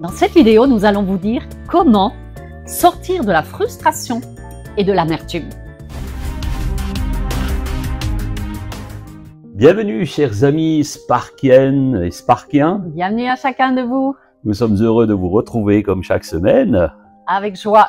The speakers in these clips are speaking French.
Dans cette vidéo, nous allons vous dire comment sortir de la frustration et de l'amertume. Bienvenue chers amis Sparkiennes et Sparkiens. Bienvenue à chacun de vous. Nous sommes heureux de vous retrouver comme chaque semaine. Avec joie.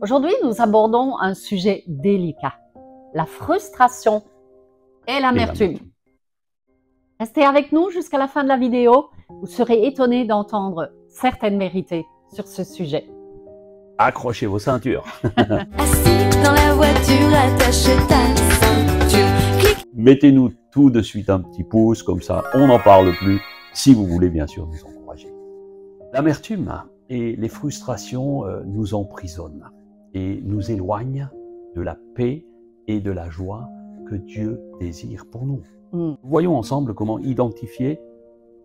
Aujourd'hui, nous abordons un sujet délicat, la frustration et l'amertume. Restez avec nous jusqu'à la fin de la vidéo. Vous serez étonnés d'entendre certaines vérités sur ce sujet. Accrochez vos ceintures. Assis dans la voiture, attache ta ceinture. Clique. Mettez-nous tout de suite un petit pouce, comme ça on n'en parle plus, si vous voulez bien sûr nous encourager. L'amertume et les frustrations nous emprisonnent et nous éloignent de la paix et de la joie que Dieu désire pour nous. Voyons ensemble comment identifier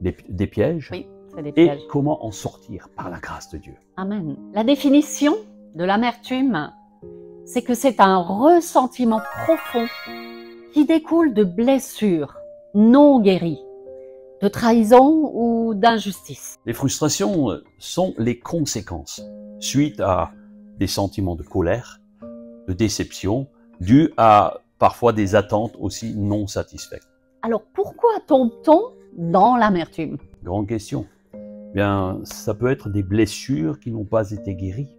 des pièges, Oui, c'est des et pièges. comment en sortir par la grâce de Dieu. Amen. La définition de l'amertume, c'est que c'est un ressentiment profond qui découle de blessures non guéries, de trahison ou d'injustice. Les frustrations sont les conséquences suite à des sentiments de colère, de déception, dus à parfois des attentes aussi non satisfaites. Alors pourquoi tombe-t-on dans l'amertume? Grande question. Bien, ça peut être des blessures qui n'ont pas été guéries,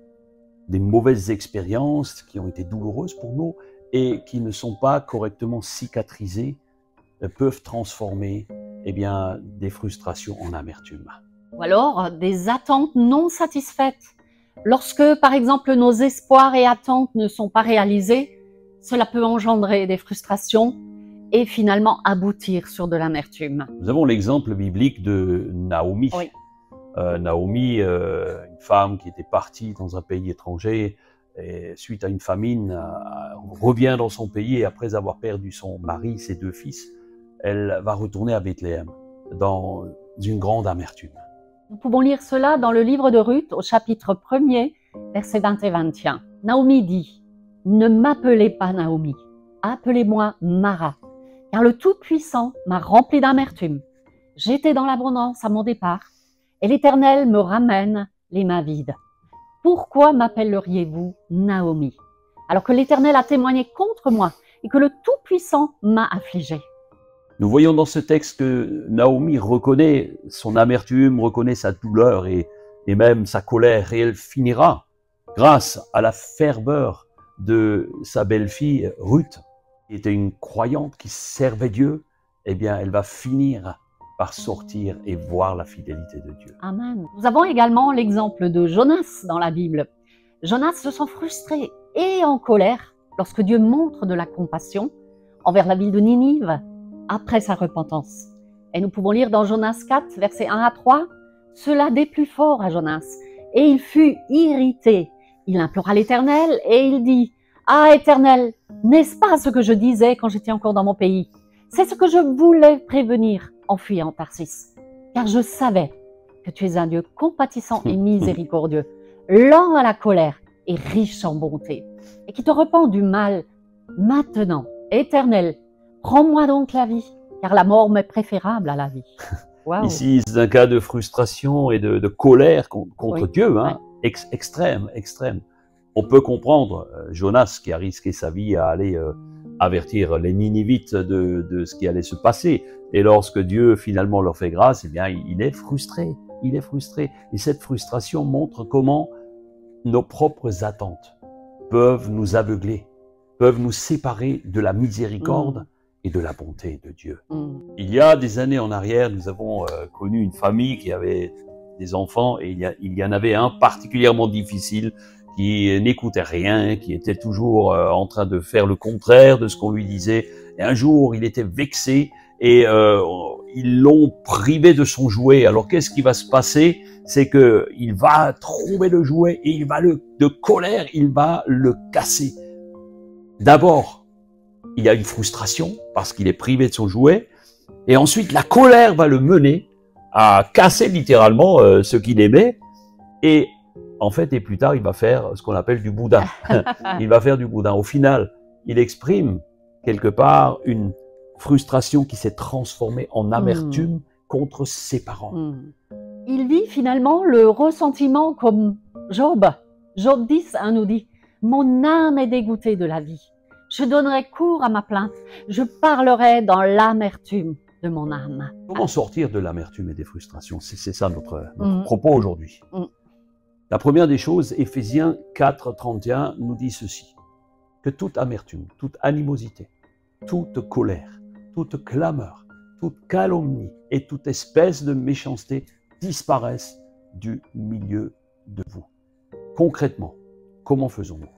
des mauvaises expériences qui ont été douloureuses pour nous et qui ne sont pas correctement cicatrisées, peuvent transformer des frustrations en amertume. Ou alors des attentes non satisfaites. Lorsque, par exemple, nos espoirs et attentes ne sont pas réalisés, cela peut engendrer des frustrations et finalement aboutir sur de l'amertume. Nous avons l'exemple biblique de Naomi. Oui. Naomi, une femme qui était partie dans un pays étranger, et suite à une famine, revient dans son pays et après avoir perdu son mari, ses 2 fils, elle va retourner à Bethléem dans une grande amertume. Nous pouvons lire cela dans le livre de Ruth au chapitre 1er, versets 20 et 21. Naomi dit « Ne m'appelez pas Naomi, appelez-moi Mara, car le Tout-Puissant m'a rempli d'amertume. J'étais dans l'abondance à mon départ, et l'Éternel me ramène les mains vides. Pourquoi m'appelleriez-vous Naomi, alors que l'Éternel a témoigné contre moi et que le Tout-Puissant m'a affligée ?» Nous voyons dans ce texte que Naomi reconnaît son amertume, reconnaît sa douleur et même sa colère, et elle finira, grâce à la ferveur de sa belle-fille Ruth, qui était une croyante qui servait Dieu, elle va finir par sortir et voir la fidélité de Dieu. Amen. Nous avons également l'exemple de Jonas dans la Bible. Jonas se sent frustré et en colère lorsque Dieu montre de la compassion envers la ville de Ninive après sa repentance. Et nous pouvons lire dans Jonas 4, versets 1 à 3, « Cela déplut fort à Jonas, et il fut irrité. Il implora l'Éternel, et il dit, « Ah, Éternel, n'est-ce pas ce que je disais quand j'étais encore dans mon pays? C'est ce que je voulais prévenir en fuyant Tarsis. Car je savais que tu es un Dieu compatissant et miséricordieux, lent à la colère et riche en bonté, et qui te repent du mal. Maintenant, Éternel, prends-moi donc la vie, car la mort m'est préférable à la vie. » Wow. Ici, c'est un cas de frustration et de colère contre Oui. Dieu, extrême. On peut comprendre Jonas qui a risqué sa vie à aller avertir les Ninivites de ce qui allait se passer. Et lorsque Dieu finalement leur fait grâce, il est frustré. Et cette frustration montre comment nos propres attentes peuvent nous aveugler, peuvent nous séparer de la miséricorde et de la bonté de Dieu. Il y a des années en arrière, nous avons connu une famille qui avait des enfants, et il y en avait un particulièrement difficile qui n'écoutait rien, qui était toujours en train de faire le contraire de ce qu'on lui disait. Et un jour, il était vexé et ils l'ont privé de son jouet. Alors qu'est-ce qui va se passer? C'est que il va trouver le jouet et de colère, il va le casser. D'abord, il y a une frustration parce qu'il est privé de son jouet, et ensuite la colère va le mener à casser littéralement ce qu'il aimait, et en fait, et plus tard, il va faire ce qu'on appelle du boudin. Il va faire du boudin. Au final, il exprime quelque part une frustration qui s'est transformée en amertume contre ses parents. il vit finalement le ressentiment comme Job. Job 10 nous dit « Mon âme est dégoûtée de la vie. Je donnerai cours à ma plainte. Je parlerai dans l'amertume de mon âme. » Comment sortir de l'amertume et des frustrations? C'est ça notre propos aujourd'hui. La première des choses, Éphésiens 4, 31 nous dit ceci, que toute amertume, toute animosité, toute colère, toute clameur, toute calomnie et toute espèce de méchanceté disparaissent du milieu de vous. Concrètement, comment faisons-nous?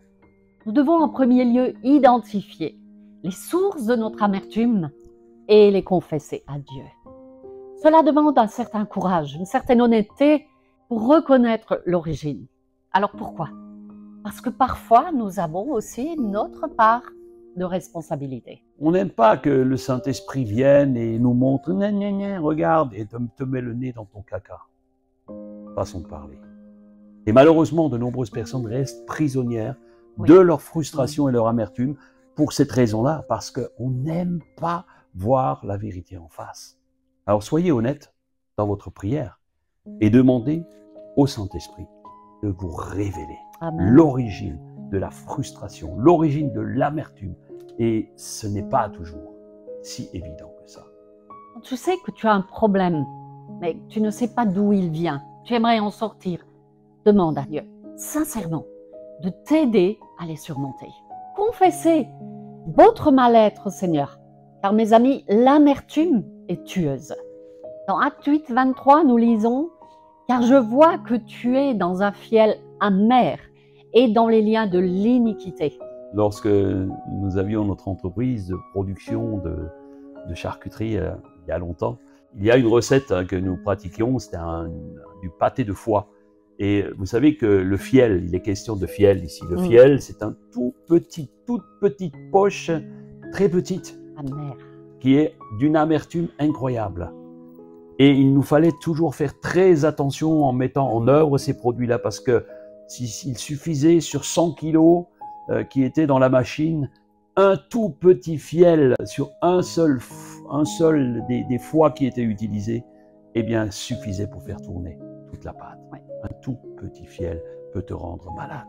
Nous devons en premier lieu identifier les sources de notre amertume et les confesser à Dieu. Cela demande un certain courage, une certaine honnêteté pour reconnaître l'origine. Alors pourquoi? Parce que parfois, nous avons aussi notre part de responsabilité. On n'aime pas que le Saint-Esprit vienne et nous montre « regarde » et te met le nez dans ton caca. Façon de parler. Et malheureusement, de nombreuses personnes restent prisonnières de leur frustration et leur amertume pour cette raison-là, parce qu'on n'aime pas voir la vérité en face. Alors soyez honnête dans votre prière et demandez au Saint-Esprit de vous révéler l'origine de la frustration, l'origine de l'amertume. Et ce n'est pas toujours si évident que ça. Quand tu sais que tu as un problème, mais tu ne sais pas d'où il vient, tu aimerais en sortir, demande à Dieu, sincèrement, de t'aider à les surmonter. Confessez votre mal-être, Seigneur, car mes amis, l'amertume est tueuse. Dans Actes 8, 23, nous lisons « Car je vois que tu es dans un fiel amer et dans les liens de l'iniquité. » Lorsque nous avions notre entreprise de production de charcuterie il y a longtemps, il y a une recette que nous pratiquions, c'était du pâté de foie. Et vous savez que le fiel, il est question de fiel ici. Le fiel, c'est un toute petite poche, très petite, qui est d'une amertume incroyable. Et il nous fallait toujours faire très attention en mettant en œuvre ces produits-là, parce que s'il suffisait sur 100 kilos qui étaient dans la machine, un tout petit fiel sur un seul des foies qui étaient utilisés, eh bien, suffisait pour faire tourner toute la pâte. Ouais. Un tout petit fiel peut te rendre malade.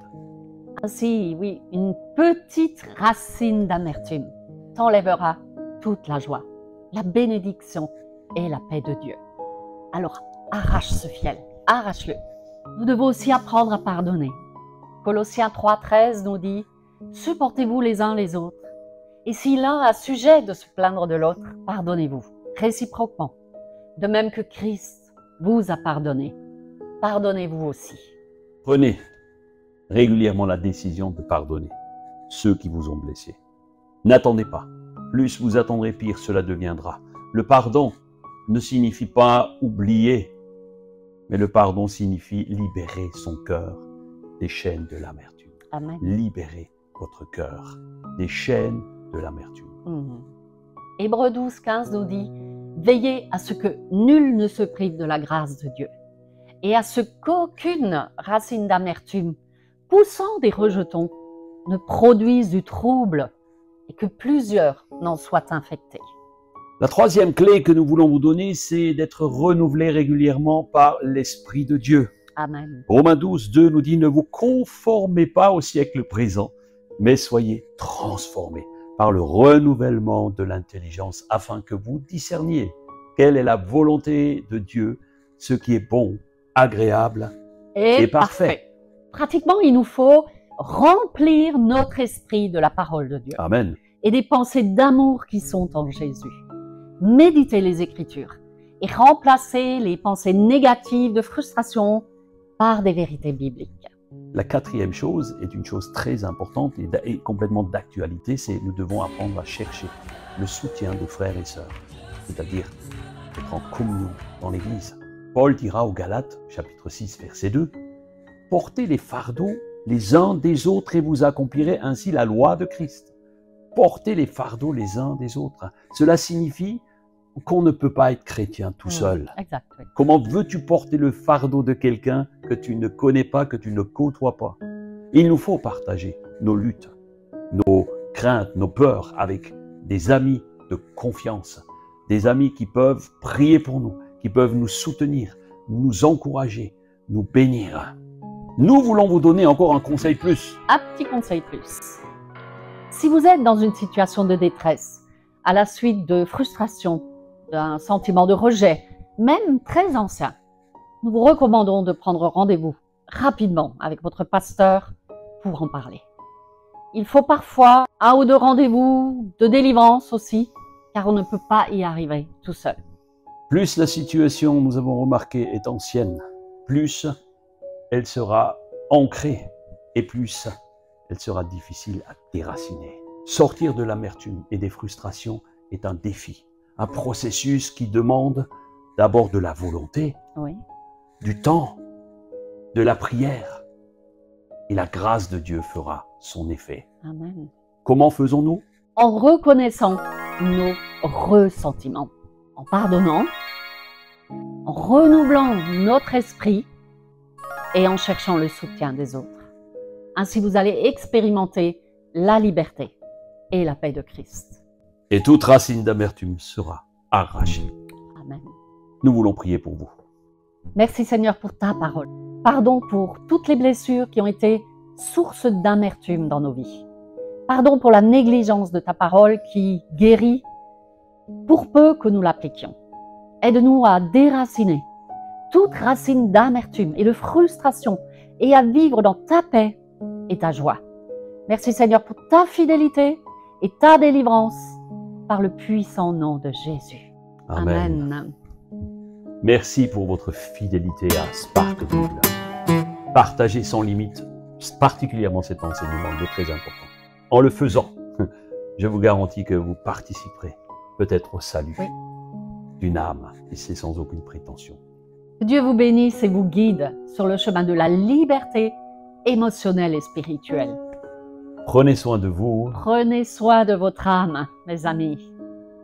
Ainsi, oui, une petite racine d'amertume t'enlèvera toute la joie, la bénédiction et la paix de Dieu. Alors, arrache ce fiel, arrache-le. Nous devons aussi apprendre à pardonner. Colossiens 3,13 nous dit « Supportez-vous les uns les autres, et si l'un a sujet de se plaindre de l'autre, pardonnez-vous, réciproquement. De même que Christ vous a pardonné, pardonnez-vous aussi. » Prenez régulièrement la décision de pardonner ceux qui vous ont blessé. N'attendez pas. Plus vous attendrez, pire cela deviendra. Le pardon ne signifie pas oublier, mais le pardon signifie libérer son cœur des chaînes de l'amertume. Amen. Libérez votre cœur des chaînes de l'amertume. Hébreux 12, 15 nous dit « Veillez à ce que nul ne se prive de la grâce de Dieu, et à ce qu'aucune racine d'amertume, poussant des rejetons, ne produise du trouble, et que plusieurs n'en soient infectés. » La troisième clé que nous voulons vous donner, c'est d'être renouvelé régulièrement par l'Esprit de Dieu. Amen. Romains 12, 2 nous dit « Ne vous conformez pas au siècle présent, mais soyez transformés par le renouvellement de l'intelligence, afin que vous discerniez quelle est la volonté de Dieu, ce qui est bon, agréable et parfait. » Pratiquement, il nous faut remplir notre esprit de la parole de Dieu. Amen. Et des pensées d'amour qui sont en Jésus. Méditez les Écritures et remplacez les pensées négatives de frustration par des vérités bibliques. La quatrième chose est une chose très importante et complètement d'actualité, c'est nous devons apprendre à chercher le soutien de frères et sœurs, c'est-à-dire être en communion dans l'Église. Paul dira aux Galates, chapitre 6, verset 2, « Portez les fardeaux les uns des autres et vous accomplirez ainsi la loi de Christ. » Portez les fardeaux les uns des autres. Cela signifie qu'on ne peut pas être chrétien tout seul. Exact, oui. Comment veux-tu porter le fardeau de quelqu'un que tu ne connais pas, que tu ne côtoies pas? Il nous faut partager nos luttes, nos craintes, nos peurs avec des amis de confiance, des amis qui peuvent prier pour nous, qui peuvent nous soutenir, nous encourager, nous bénir. Nous voulons vous donner encore un conseil plus. Un petit conseil plus. Si vous êtes dans une situation de détresse, à la suite de frustration, d'un sentiment de rejet, même très ancien, nous vous recommandons de prendre rendez-vous rapidement avec votre pasteur pour en parler. Il faut parfois 1 ou 2 rendez-vous de délivrance aussi, car on ne peut pas y arriver tout seul. Plus la situation, nous avons remarqué, est ancienne, plus elle sera ancrée et plus elle sera difficile à déraciner. Sortir de l'amertume et des frustrations est un défi, un processus qui demande d'abord de la volonté, Oui. du temps, de la prière. Et la grâce de Dieu fera son effet. Amen. Comment faisons-nous? En reconnaissant nos ressentiments, en pardonnant, en renouvelant notre esprit et en cherchant le soutien des autres. Ainsi, vous allez expérimenter la liberté et la paix de Christ. Et toute racine d'amertume sera arrachée. Amen. Nous voulons prier pour vous. Merci Seigneur pour ta parole. Pardon pour toutes les blessures qui ont été source d'amertume dans nos vies. Pardon pour la négligence de ta parole qui guérit pour peu que nous l'appliquions. Aide-nous à déraciner toute racine d'amertume et de frustration et à vivre dans ta paix et ta joie. Merci Seigneur pour ta fidélité et ta délivrance par le puissant nom de Jésus. Amen. Merci pour votre fidélité à Spark Bible. Partagez sans limite, particulièrement cet enseignement de très important. En le faisant, je vous garantis que vous participerez peut-être au salut d'une âme, et c'est sans aucune prétention. Que Dieu vous bénisse et vous guide sur le chemin de la liberté émotionnelle et spirituelle. Prenez soin de vous. Prenez soin de votre âme, mes amis.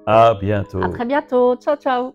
À bientôt. À très bientôt. Ciao, ciao.